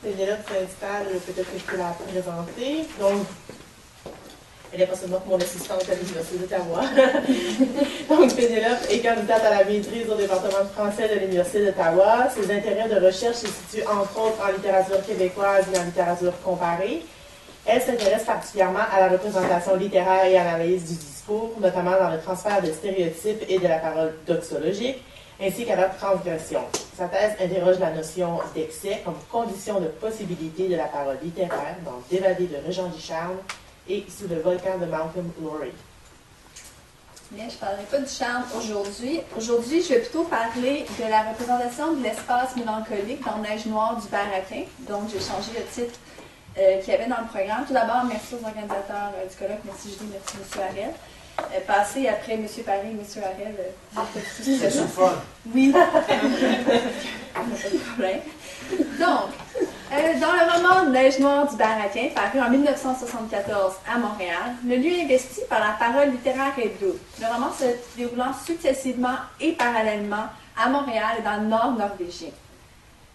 Pénélope s'installe, peut-être que je peux la présenter. Donc, elle n'est pas seulement mon assistante à l'Université d'Ottawa. Donc, Pénélope est candidate à la maîtrise au département français de l'Université d'Ottawa. Ses intérêts de recherche se situent entre autres en littérature québécoise et en littérature comparée. Elle s'intéresse particulièrement à la représentation littéraire et à l'analyse du discours, notamment dans le transfert de stéréotypes et de la parole doxologique, ainsi qu'à la transgression. Sa thèse interroge la notion d'excès comme condition de possibilité de la parole littéraire dans D'évader de Régent Charles et Sous le volcan de Malcolm Lowry. Bien, je ne parlerai pas du charme aujourd'hui. Aujourd'hui, je vais plutôt parler de la représentation de l'espace mélancolique dans Neige noire du Baraquin. Donc, j'ai changé le titre qu'il y avait dans le programme. Tout d'abord, merci aux organisateurs du colloque. Merci Julie, merci M. Harel. Passer après M. Paris et M. Harel. C'est le fun. Oui. Pas de problème. Donc, dans le roman Neige noire du Baraquin, paru en 1974 à Montréal, le lieu investi par la parole littéraire est double. Le roman se déroulant successivement et parallèlement à Montréal et dans le nord norvégien.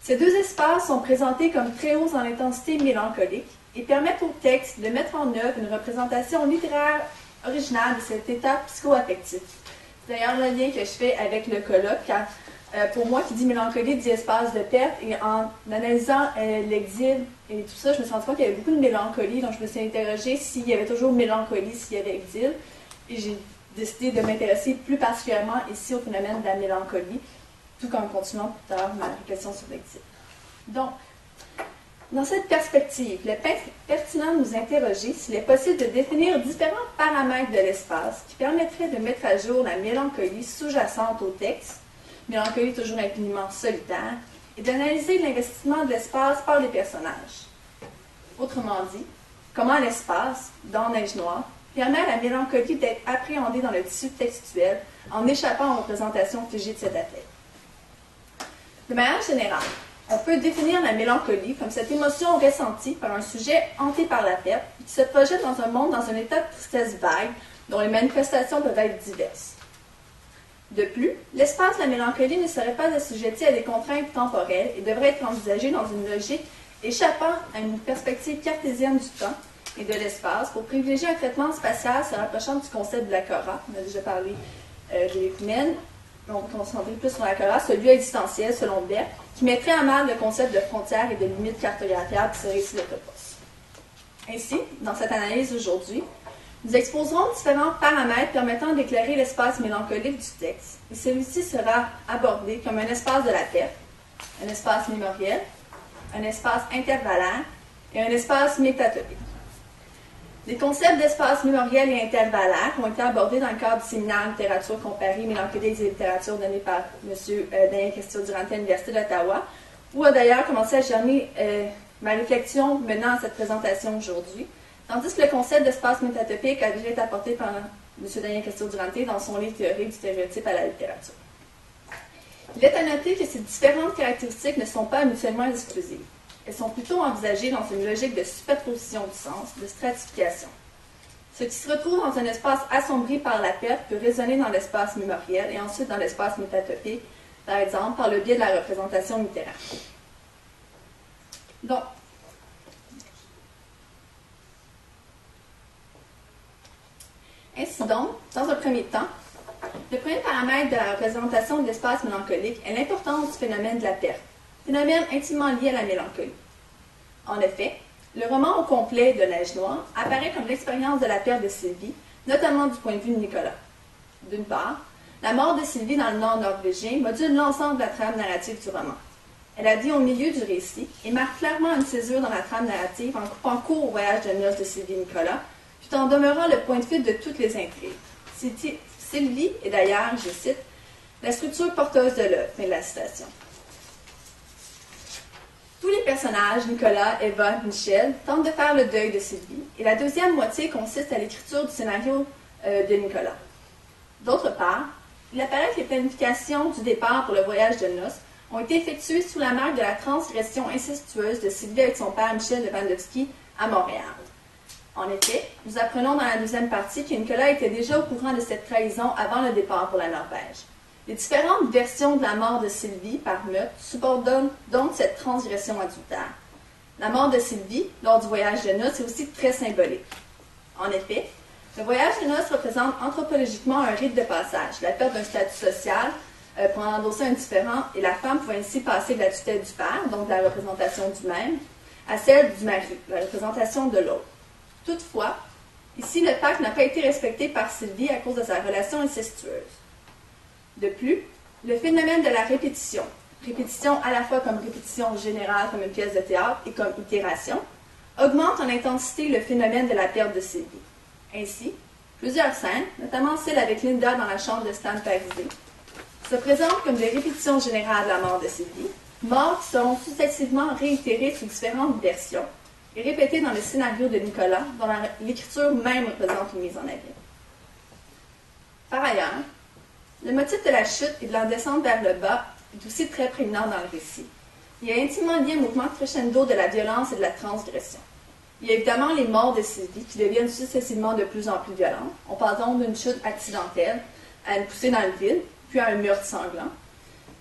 Ces deux espaces sont présentés comme très hauts en intensité mélancolique et permettent au texte de mettre en œuvre une représentation littéraire originale de cet état psycho-affectif. C'est d'ailleurs le lien que je fais avec le colloque, car pour moi, qui dit mélancolie, dit espace de perte, et en analysant l'exil et tout ça, je me suis rendu compte qu'il y avait beaucoup de mélancolie, donc je me suis interrogée s'il y avait toujours mélancolie, s'il y avait exil, et j'ai décidé de m'intéresser plus particulièrement ici au phénomène de la mélancolie, tout en continuant plus tard ma réflexion sur l'exil. Donc, dans cette perspective, il est pertinent de nous interroger s'il est possible de définir différents paramètres de l'espace qui permettraient de mettre à jour la mélancolie sous-jacente au texte, mélancolie toujours infiniment solitaire, et d'analyser l'investissement de l'espace par les personnages. Autrement dit, comment l'espace, dans Neige noire, permet à la mélancolie d'être appréhendée dans le tissu textuel en échappant aux représentations figées de cet affect. De manière générale, on peut définir la mélancolie comme cette émotion ressentie par un sujet hanté par la perte qui se projette dans un monde dans un état de tristesse vague dont les manifestations peuvent être diverses. De plus, l'espace de la mélancolie ne serait pas assujetti à des contraintes temporelles et devrait être envisagé dans une logique échappant à une perspective cartésienne du temps et de l'espace pour privilégier un traitement spatial se rapprochant du concept de la Cora. On a déjà parlé de l'écoumène. On va concentrer plus sur la Cora, ce lieu existentiel, selon Beck, qui mettrait à mal le concept de frontières et de limites cartographiables qui serait ici le topos. Ainsi, dans cette analyse aujourd'hui, nous exposerons différents paramètres permettant d'éclairer l'espace mélancolique du texte, et celui-ci sera abordé comme un espace de la perte, un espace mémoriel, un espace intervallaire et un espace métatopique. Les concepts d'espace mémoriel et intervallaire ont été abordés dans le cadre du séminaire littérature comparée, mélancolie et littérature donné par M. Daniel Castillo-Durante à l'Université d'Ottawa, où a d'ailleurs commencé à germer ma réflexion menant à cette présentation aujourd'hui, tandis que le concept d'espace métatopique a déjà été apporté par M. Daniel Castillo-Durante dans son livre Théorie du stéréotype à la littérature. Il est à noter que ces différentes caractéristiques ne sont pas mutuellement exclusives. Elles sont plutôt envisagées dans une logique de superposition du sens, de stratification. Ce qui se retrouve dans un espace assombri par la perte peut résonner dans l'espace mémoriel et ensuite dans l'espace métatopique, par exemple par le biais de la représentation littéraire. Donc, ainsi donc, dans un premier temps, le premier paramètre de la représentation de l'espace mélancolique est l'importance du phénomène de la perte, phénomène intimement lié à la mélancolie. En effet, le roman au complet de Neige noire apparaît comme l'expérience de la perte de Sylvie, notamment du point de vue de Nicolas. D'une part, la mort de Sylvie dans le nord norvégien module l'ensemble de la trame narrative du roman. Elle a dit au milieu du récit et marque clairement une césure dans la trame narrative en coupant court au voyage de noces de Sylvie et Nicolas, tout en demeurant le point de fuite de toutes les intrigues. Sylvie est d'ailleurs, je cite, la structure porteuse de l'œuvre. Fin de la citation. Tous les personnages, Nicolas, Eva, Michel, tentent de faire le deuil de Sylvie, et la deuxième moitié consiste à l'écriture du scénario de Nicolas. D'autre part, il apparaît que les planifications du départ pour le voyage de noces ont été effectuées sous la marque de la transgression incestueuse de Sylvie avec son père Michel Lewandowski à Montréal. En effet, nous apprenons dans la deuxième partie que Nicolas était déjà au courant de cette trahison avant le départ pour la Norvège. Les différentes versions de la mort de Sylvie par meurtre subordonnent donc cette transgression adultère. La mort de Sylvie, lors du voyage de noces, est aussi très symbolique. En effet, le voyage de noces représente anthropologiquement un rite de passage, la perte d'un statut social pour en endosser un différent, et la femme pouvait ainsi passer de la tutelle du père, donc de la représentation du même, à celle du mari, la représentation de l'autre. Toutefois, ici, le pacte n'a pas été respecté par Sylvie à cause de sa relation incestueuse. De plus, le phénomène de la répétition à la fois comme répétition générale, comme une pièce de théâtre, et comme itération, augmente en intensité le phénomène de la perte de Sylvie. Ainsi, plusieurs scènes, notamment celle avec Linda dans la chambre de Stan Parisé, se présentent comme des répétitions générales de la mort de Sylvie, morts qui seront successivement réitérées sous différentes versions et répétées dans le scénario de Nicolas, dont l'écriture même représente une mise en abîme. Par ailleurs, le motif de la chute et de la descente vers le bas est aussi très prégnant dans le récit. Il est intimement lié au mouvement crescendo de la violence et de la transgression. Il y a évidemment les morts de Sylvie qui deviennent successivement de plus en plus violentes. On passe donc d'une chute accidentelle à une poussée dans le vide, puis à un meurtre sanglant.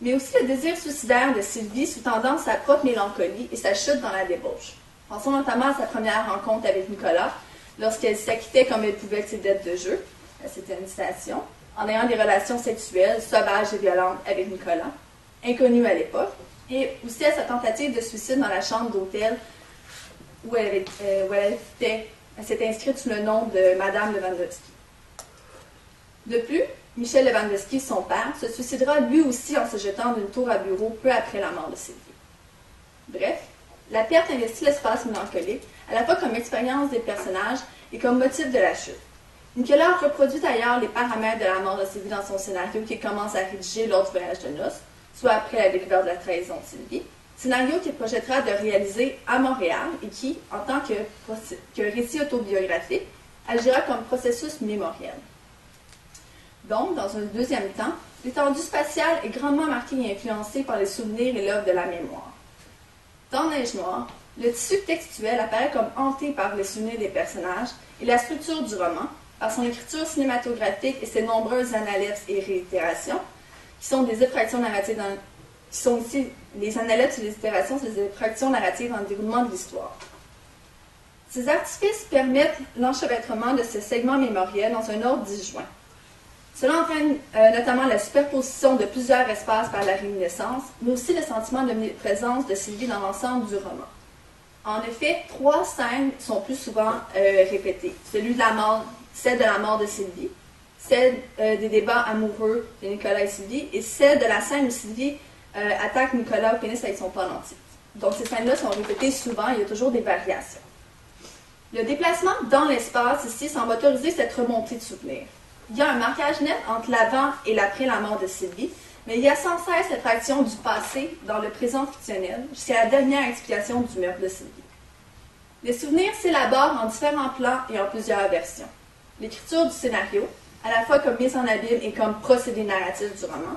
Mais aussi le désir suicidaire de Sylvie sous-tendant sa propre mélancolie et sa chute dans la débauche. Pensons notamment à sa première rencontre avec Nicolas, lorsqu'elle s'acquittait comme elle pouvait de ses dettes de jeu. C'était une citation. En ayant des relations sexuelles sauvages et violentes avec Nicolas, inconnu à l'époque, et aussi à sa tentative de suicide dans la chambre d'hôtel où elle s'était inscrite sous le nom de Madame Lewandowski. De plus, Michel Lewandowski, son père, se suicidera lui aussi en se jetant d'une tour à bureau peu après la mort de Sylvie. Bref, la perte investit l'espace mélancolique, à la fois comme expérience des personnages et comme motif de la chute. Nicolas reproduit d'ailleurs les paramètres de la mort de Sylvie dans son scénario qu'il commence à rédiger lors du voyage de noces, soit après la découverte de la trahison de Sylvie, scénario qu'il projettera de réaliser à Montréal et qui, en tant que récit autobiographique, agira comme processus mémoriel. Donc, dans un deuxième temps, l'étendue spatiale est grandement marquée et influencée par les souvenirs et l'œuvre de la mémoire. Dans Neige Noire, le tissu textuel apparaît comme hanté par les souvenirs des personnages et la structure du roman, par son écriture cinématographique et ses nombreuses analepses et réitérations, qui sont des effractions narratives qui sont aussi les analepses et les itérations, c'est des effractions narratives dans le déroulement de l'histoire. Ces artifices permettent l'enchevêtrement de ce segment mémoriel dans un ordre disjoint. Cela entraîne notamment la superposition de plusieurs espaces par la réminiscence, mais aussi le sentiment de présence de Sylvie dans l'ensemble du roman. En effet, 3 scènes sont plus souvent répétées. Celle de la mort de Sylvie, celle des débats amoureux de Nicolas et Sylvie, et celle de la scène où Sylvie attaque Nicolas au pénis avec son pendentif. Donc ces scènes-là sont répétées souvent, il y a toujours des variations. Le déplacement dans l'espace ici semble autoriser cette remontée de souvenirs. Il y a un marquage net entre l'avant et l'après la mort de Sylvie, mais il y a sans cesse cette fraction du passé dans le présent fictionnel jusqu'à la dernière expiation du meurtre de Sylvie. Les souvenirs s'élaborent en différents plans et en plusieurs versions. L'écriture du scénario, à la fois comme mise en abîme et comme procédé narratif du roman,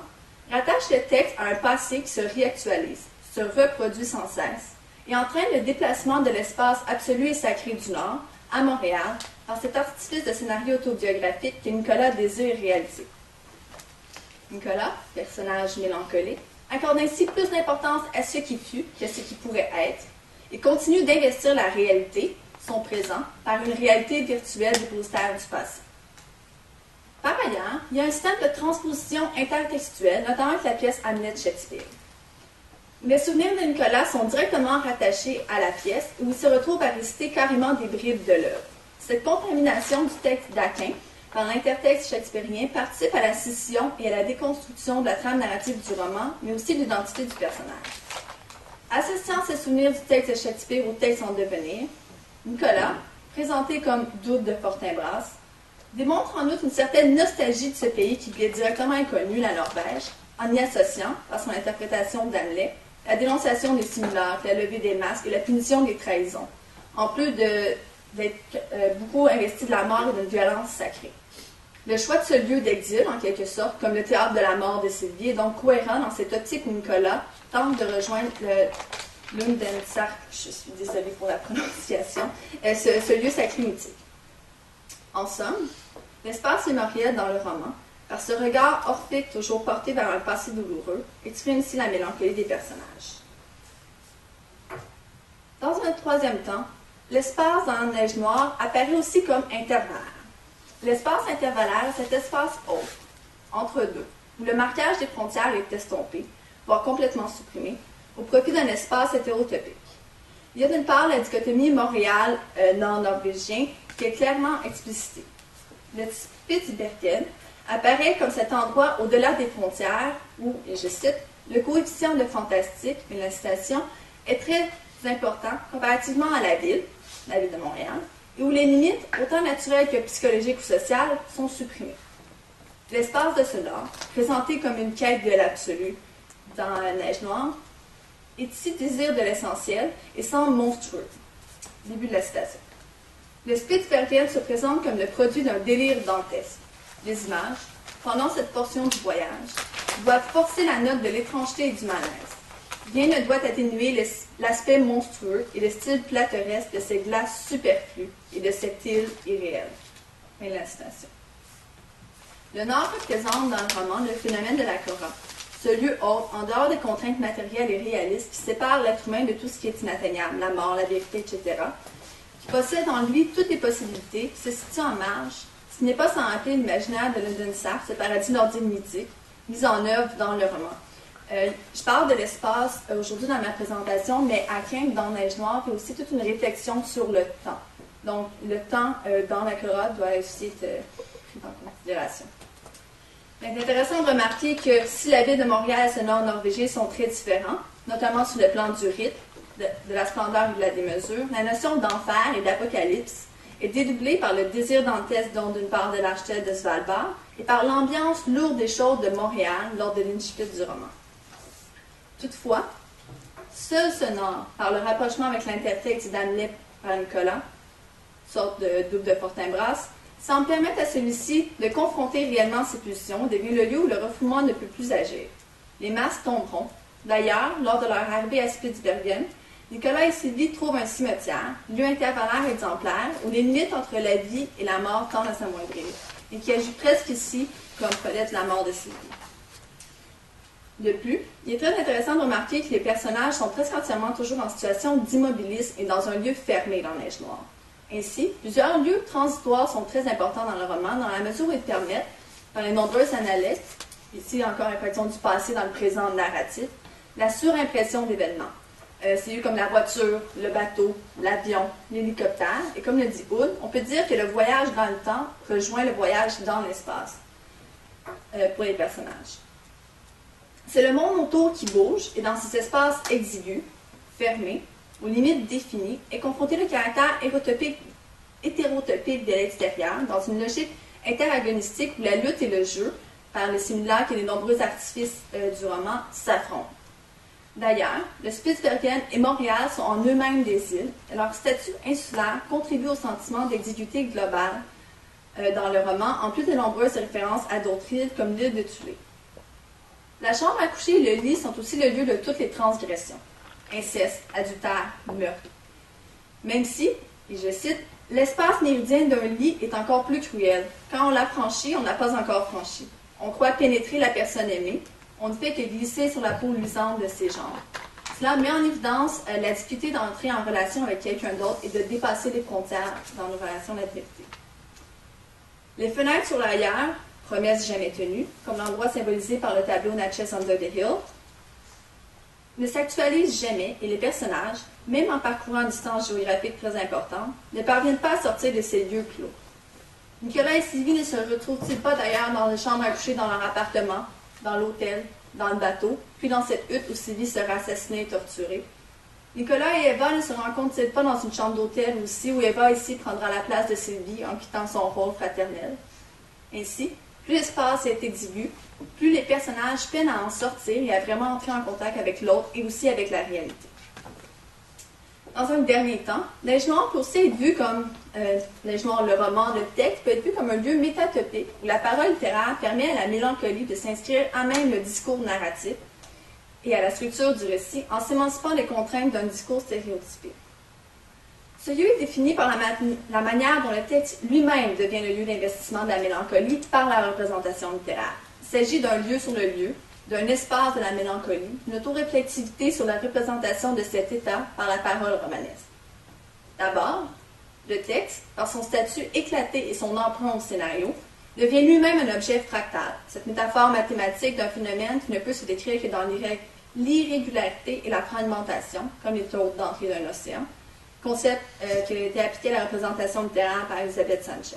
rattache le texte à un passé qui se réactualise, se reproduit sans cesse, et entraîne le déplacement de l'espace absolu et sacré du Nord, à Montréal, par cet artifice de scénario autobiographique que Nicolas désire réaliser. Nicolas, personnage mélancolique, accorde ainsi plus d'importance à ce qui fut que ce qui pourrait être, et continue d'investir la réalité, son présent, par une réalité virtuelle dépositaire du passé. Par ailleurs, il y a un système de transposition intertextuelle, notamment avec la pièce Hamlet de Shakespeare. Les souvenirs de Nicolas sont directement rattachés à la pièce, où il se retrouve à réciter carrément des bribes de l'œuvre. Cette contamination du texte d'Aquin par l'intertexte shakespearien participe à la scission et à la déconstruction de la trame narrative du roman, mais aussi de l'identité du personnage. Associant ses souvenirs du texte de Shakespeare au texte en devenir, Nicolas, présenté comme Double de Fortinbras, démontre en outre une certaine nostalgie de ce pays qui lui est directement inconnu, la Norvège, en y associant, par son interprétation d'Hamlet, la dénonciation des simulacres, la levée des masques et la punition des trahisons, en plus d'être beaucoup investi de la mort et d'une violence sacrée. Le choix de ce lieu d'exil, en quelque sorte, comme le théâtre de la mort de Sylvie, est donc cohérent dans cette optique où Nicolas tente de rejoindre le Lundensark, je suis désolée pour la prononciation, ce lieu sacré mythique. En somme, l'espace mémoriel dans le roman par ce regard orphique toujours porté vers un passé douloureux, exprime ici la mélancolie des personnages. Dans un troisième temps, l'espace dans la neige noire apparaît aussi comme intervalaire. L'espace intervalaire est cet espace autre, entre deux, où le marquage des frontières est estompé, voire complètement supprimé, au profit d'un espace hétérotopique. Il y a d'une part la dichotomie Montréal-nord-norvégien qui est clairement explicitée. Le Spitsbergen apparaît comme cet endroit au-delà des frontières où, et je cite, le coefficient de fantastique, mais la citation, est très important comparativement à la ville de Montréal, et où les limites, autant naturelles que psychologiques ou sociales, sont supprimées. L'espace de ce nord, présenté comme une quête de l'absolu dans la neige noire, est ici désir de l'essentiel et semble monstrueux. Début de la citation. Le Spitsbergen se présente comme le produit d'un délire dantesque. Les images, pendant cette portion du voyage, doivent forcer la note de l'étrangeté et du malaise. Rien ne doit atténuer l'aspect monstrueux et le style plateuresque de ces glaces superflues et de cette île irréelle. Fin de la citation. Le Nord représente dans le roman le phénomène de la Cora, ce lieu autre, en dehors des contraintes matérielles et réalistes qui séparent l'être humain de tout ce qui est inatteignable, la mort, la vérité, etc., qui possède en lui toutes les possibilités, se situe en marge, ce n'est pas sans rappeler l'imaginaire de London Saf, ce paradis nordique mythique, mis en œuvre dans le roman. Je parle de l'espace aujourd'hui dans ma présentation, mais Akin, dans Neige Noire, fait aussi toute une réflexion sur le temps. Donc, le temps dans la Cora doit aussi être pris en considération. Il est intéressant de remarquer que si la ville de Montréal et ce nord norvégien sont très différents, notamment sur le plan du rythme, de la splendeur et de la démesure, la notion d'enfer et d'apocalypse est dédoublée par le désir dantesque dont d'une part de l'architecte de Svalbard et par l'ambiance lourde et chaude de Montréal lors de l'incipit du roman. Toutefois, seul ce nord, par le rapprochement avec l'intertexte d'Hamlet par Nicolas, sorte de double de Fortinbras, semble permettre à celui-ci de confronter réellement ses pulsions, devient le lieu où le refoulement ne peut plus agir. Les masques tomberont. D'ailleurs, lors de leur arrivée à Spitsbergen, Nicolas et Sylvie trouvent un cimetière, lieu intervalaire exemplaire, où les limites entre la vie et la mort tendent à s'amoindrir, et qui agit presque ici comme Paulette la mort de Sylvie. De plus, il est très intéressant de remarquer que les personnages sont presque entièrement toujours en situation d'immobilisme et dans un lieu fermé dans Neige Noire. Ainsi, plusieurs lieux transitoires sont très importants dans le roman, dans la mesure où ils permettent, par les nombreuses analyses, ici encore impression du passé dans le présent narratif, la surimpression d'événements. C'est lieux comme la voiture, le bateau, l'avion, l'hélicoptère, et comme le dit Hood, on peut dire que le voyage dans le temps rejoint le voyage dans l'espace pour les personnages. C'est le monde autour qui bouge, et dans ces espaces exigus, fermés, aux limites définies, est confronté le caractère hétérotopique de l'extérieur, dans une logique interagonistique où la lutte et le jeu, par les simulacres et les nombreux artifices du roman, s'affrontent. D'ailleurs, le Spitsbergen et Montréal sont en eux-mêmes des îles, et leur statut insulaire contribue au sentiment d'exiguïté globale dans le roman, en plus de nombreuses références à d'autres îles comme l'île de Thulé. La chambre à coucher et le lit sont aussi le lieu de toutes les transgressions. Inceste, adultère, meurtre. Même si, et je cite, l'espace méridien d'un lit est encore plus cruel. Quand on l'a franchi, on n'a pas encore franchi. On croit pénétrer la personne aimée. On ne fait que glisser sur la peau luisante de ses jambes. Cela met en évidence la difficulté d'entrer en relation avec quelqu'un d'autre et de dépasser les frontières dans nos relations d'adversité. Les fenêtres sur l'arrière, promesse jamais tenue, comme l'endroit symbolisé par le tableau Natchez Under the Hill, ne s'actualisent jamais et les personnages, même en parcourant une distance géographique très importante, ne parviennent pas à sortir de ces lieux clos. Nicolas et Sylvie ne se retrouvent-ils pas d'ailleurs dans les chambres à coucher dans leur appartement, dans l'hôtel, dans le bateau, puis dans cette hutte où Sylvie sera assassinée et torturée? Nicolas et Eva ne se rencontrent-ils pas dans une chambre d'hôtel aussi, où Eva ici prendra la place de Sylvie en quittant son rôle fraternel? Ainsi, plus l'espace est exigu, plus les personnages peinent à en sortir et à vraiment entrer en contact avec l'autre et aussi avec la réalité. Dans un dernier temps, Neige Noire peut aussi être vu comme, Neige Noire, le roman, le texte, peut être vu comme un lieu métatopique où la parole littéraire permet à la mélancolie de s'inscrire à même le discours narratif et à la structure du récit en s'émancipant des contraintes d'un discours stéréotypé. Ce lieu est défini par la manière dont le texte lui-même devient le lieu d'investissement de la mélancolie par la représentation littéraire. Il s'agit d'un lieu sur le lieu, d'un espace de la mélancolie, une autoréflexivité sur la représentation de cet état par la parole romanesque. D'abord, le texte, par son statut éclaté et son emprunt au scénario, devient lui-même un objet fractal, cette métaphore mathématique d'un phénomène qui ne peut se décrire que dans l'irrégularité et la fragmentation, comme les taux d'entrée d'un océan, concept qui a été appliqué à la représentation littéraire par Elisabeth Sanchez.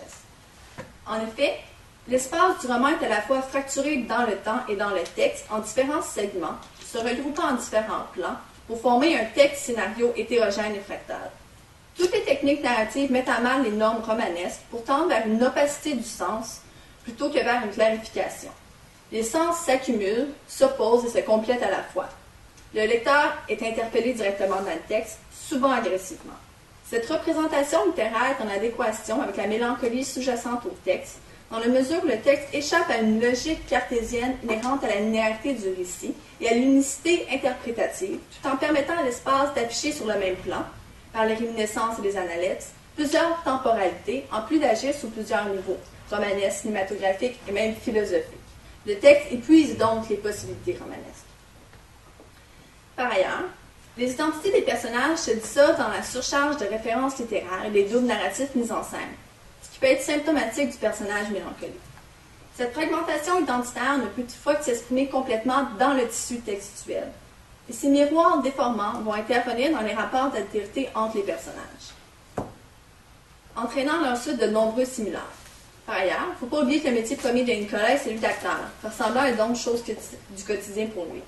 En effet, l'espace du roman est à la fois fracturé dans le temps et dans le texte en différents segments, se regroupant en différents plans pour former un texte-scénario hétérogène et fractal. Toutes les techniques narratives mettent à mal les normes romanesques pour tendre vers une opacité du sens plutôt que vers une clarification. Les sens s'accumulent, s'opposent et se complètent à la fois. Le lecteur est interpellé directement dans le texte, souvent agressivement. Cette représentation littéraire est en adéquation avec la mélancolie sous-jacente au texte, dans la mesure où le texte échappe à une logique cartésienne inhérente à la linéarité du récit et à l'unicité interprétative, tout en permettant à l'espace d'afficher sur le même plan, par les réminiscences et les analectes, plusieurs temporalités, en plus d'agir sous plusieurs niveaux, romanesques, cinématographiques et même philosophiques. Le texte épuise donc les possibilités romanesques. Par ailleurs, les identités des personnages se dissolvent dans la surcharge de références littéraires et des doubles narratifs mis en scène, ce qui peut être symptomatique du personnage mélancolique. Cette fragmentation identitaire ne peut toutefois que s'exprimer complètement dans le tissu textuel. Et ces miroirs déformants vont intervenir dans les rapports d'altérité entre les personnages, entraînant leur suite de nombreux similars. Par ailleurs, il ne faut pas oublier que le métier premier de Nicolas est celui d'acteur, ressemblant à donc chose du quotidien pour lui.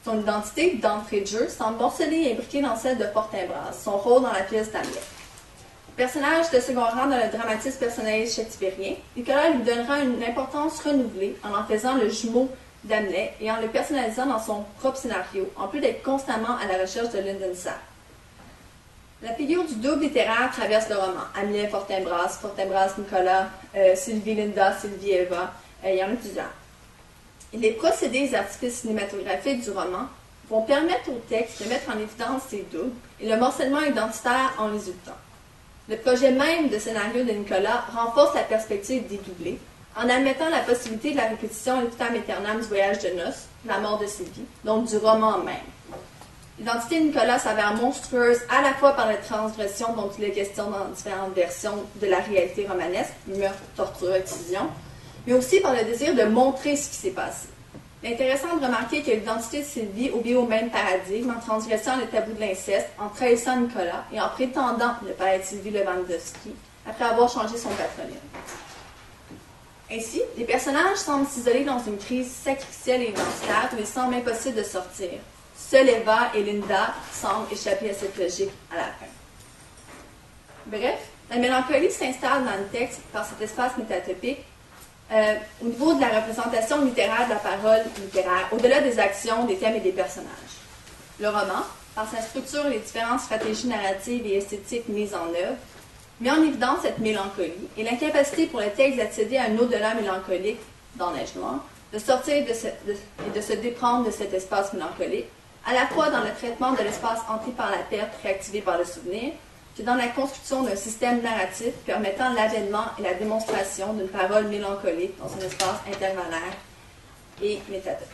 Son identité, d'entrée de jeu, semble morcelée et imbriquée dans celle de Fortinbras, son rôle dans la pièce d'Hamlet. Personnage de second rang dans le dramatisme personnaliste shakespearien, Nicolas lui donnera une importance renouvelée en faisant le jumeau d'Hamlet et en le personnalisant dans son propre scénario, en plus d'être constamment à la recherche de Lyndon Sack. La figure du double littéraire traverse le roman. Hamlet, Fortinbras, Nicolas, Sylvie, Linda, Sylvie, Eva, il y en a plusieurs. Et les procédés et les artifices cinématographiques du roman vont permettre au texte de mettre en évidence ces doubles et le morcellement identitaire en résultant. Le projet même de scénario de Nicolas renforce la perspective dédoublée en admettant la possibilité de la répétition vitam aeternam du voyage de noces, la mort de Sylvie, donc du roman même. L'identité de Nicolas s'avère monstrueuse à la fois par la transgression dont il est question dans différentes versions de la réalité romanesque, meurtre, torture, excision, mais aussi par le désir de montrer ce qui s'est passé. Il est intéressant de remarquer que l'identité de Sylvie obéit au même paradigme en transgressant le tabou de l'inceste, en trahissant Nicolas et en prétendant ne pas être Sylvie Lewandowski après avoir changé son patronyme. Ainsi, les personnages semblent s'isoler dans une crise sacrificielle et identitaire où il semble impossible de sortir. Seuls Eva et Linda semblent échapper à cette logique à la fin. Bref, la mélancolie s'installe dans le texte par cet espace métatopique au niveau de la représentation littéraire de la parole littéraire, au-delà des actions, des thèmes et des personnages. Le roman, par sa structure et les différentes stratégies narratives et esthétiques mises en œuvre, met en évidence cette mélancolie et l'incapacité pour le texte d'accéder à un au-delà mélancolique dans Neige Noire, de sortir et de se déprendre de cet espace mélancolique, à la fois dans le traitement de l'espace hanté par la perte réactivé par le souvenir, que dans la construction d'un système narratif permettant l'avènement et la démonstration d'une parole mélancolique dans un espace intervalaire et métatopique.